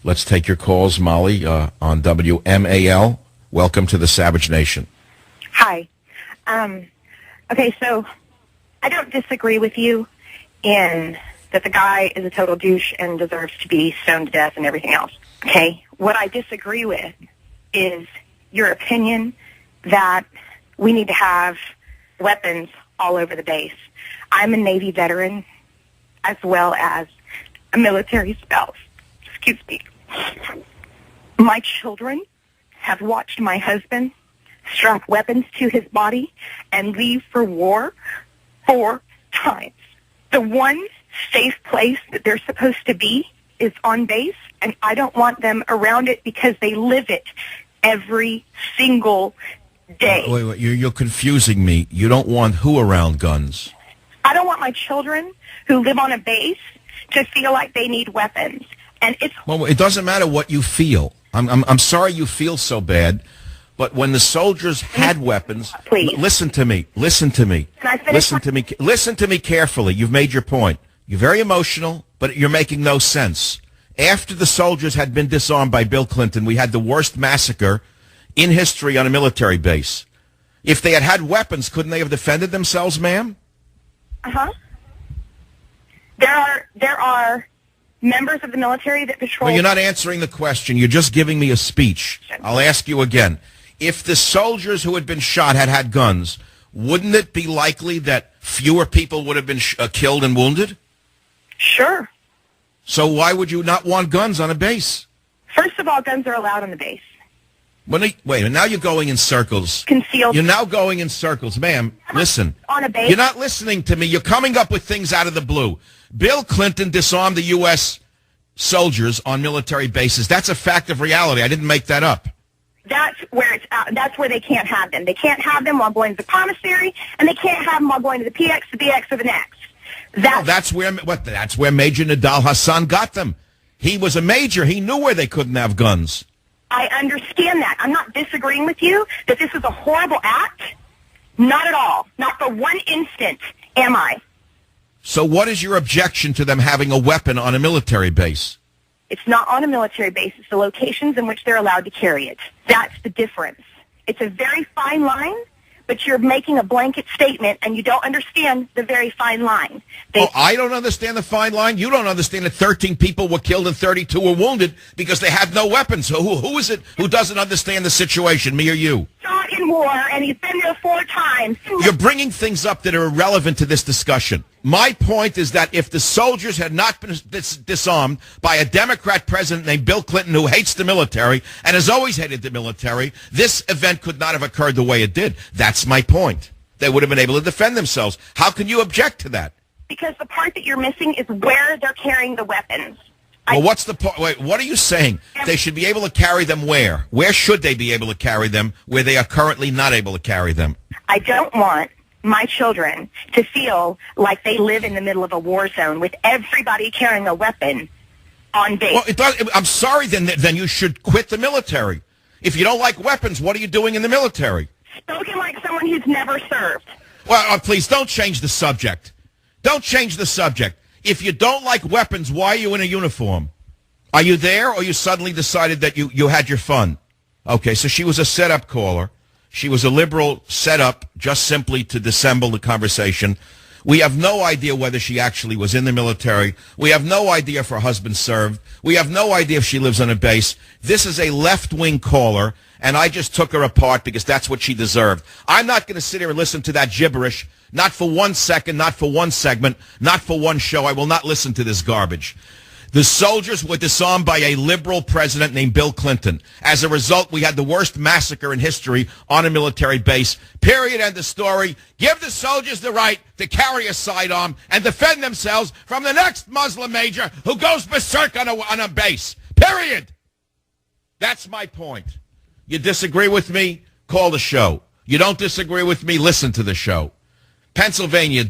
Let's take your calls, Molly, on WMAL. Welcome to the Savage Nation. Hi. Okay, so I don't disagree with you in that the guy is a total douche and deserves to be stoned to death and everything else. Okay? What I disagree with is your opinion that we need to have weapons all over the base. I'm a Navy veteran as well as a military spouse. Excuse me. My children have watched my husband strap weapons to his body and leave for war 4 times. The one safe place that they're supposed to be is on base, and I don't want them around it because they live it every single day. Wait, you're confusing me. You don't want who around guns? I don't want my children who live on a base to feel like they need weapons. And well, it doesn't matter what you feel. I'm sorry you feel so bad, but when the soldiers had weapons, please listen to me. Listen to me. Can I finish? Listen to me carefully. You've made your point. You're very emotional, but you're making no sense. After the soldiers had been disarmed by Bill Clinton, we had the worst massacre in history on a military base. If they had had weapons, couldn't they have defended themselves, ma'am? Uh-huh. There are members of the military that patrol... Well, you're not answering the question. You're just giving me a speech. I'll ask you again. If the soldiers who had been shot had had guns, wouldn't it be likely that fewer people would have been killed and wounded? Sure. So why would you not want guns on a base? First of all, guns are allowed on the base. Wait, now you're going in circles. Concealed. You're now going in circles. Ma'am, listen. On a base? You're not listening to me. You're coming up with things out of the blue. Bill Clinton disarmed the U.S. soldiers on military bases. That's a fact of reality. I didn't make that up. That's where they can't have them. They can't have them while going to the commissary, and they can't have them while going to the PX, the BX, or the NX. That's where Major Nidal Hassan got them. He was a major. He knew where they couldn't have guns. I understand that. I'm not disagreeing with you that this is a horrible act. Not at all. Not for one instant am I. So what is your objection to them having a weapon on a military base? It's not on a military base. It's the locations in which they're allowed to carry it. That's the difference. It's a very fine line, but you're making a blanket statement, and you don't understand the very fine line. I don't understand the fine line. You don't understand that 13 people were killed and 32 were wounded because they had no weapons. So who is it who doesn't understand the situation, me or you? Shot in war, and he's been there 4 times. You're bringing things up that are irrelevant to this discussion. My point is that if the soldiers had not been disarmed by a Democrat president named Bill Clinton who hates the military and has always hated the military, this event could not have occurred the way it did. That's my point. They would have been able to defend themselves. How can you object to that? Because the part that you're missing is where they're carrying the weapons. Well, what's the point? Wait, what are you saying? They should be able to carry them where? Where should they be able to carry them where they are currently not able to carry them? I don't want my children to feel like they live in the middle of a war zone with everybody carrying a weapon on base. Well, I'm sorry, then you should quit the military. If you don't like weapons, what are you doing in the military? Spoken like someone who's never served. Well, please, don't change the subject. Don't change the subject. If you don't like weapons, why are you in a uniform? Are you there, or you suddenly decided that you had your fun? Okay, so she was a setup caller. She was a liberal setup just simply to dissemble the conversation. We have no idea whether she actually was in the military. We have no idea if her husband served. We have no idea if she lives on a base. This is a left-wing caller, and I just took her apart because that's what she deserved. I'm not going to sit here and listen to that gibberish, not for 1 second, not for one segment, not for one show. I will not listen to this garbage. The soldiers were disarmed by a liberal president named Bill Clinton. As a result, we had the worst massacre in history on a military base. Period. End of story. Give the soldiers the right to carry a sidearm and defend themselves from the next Muslim major who goes berserk on a base. Period. That's my point. You disagree with me? Call the show. You don't disagree with me? Listen to the show. Pennsylvania,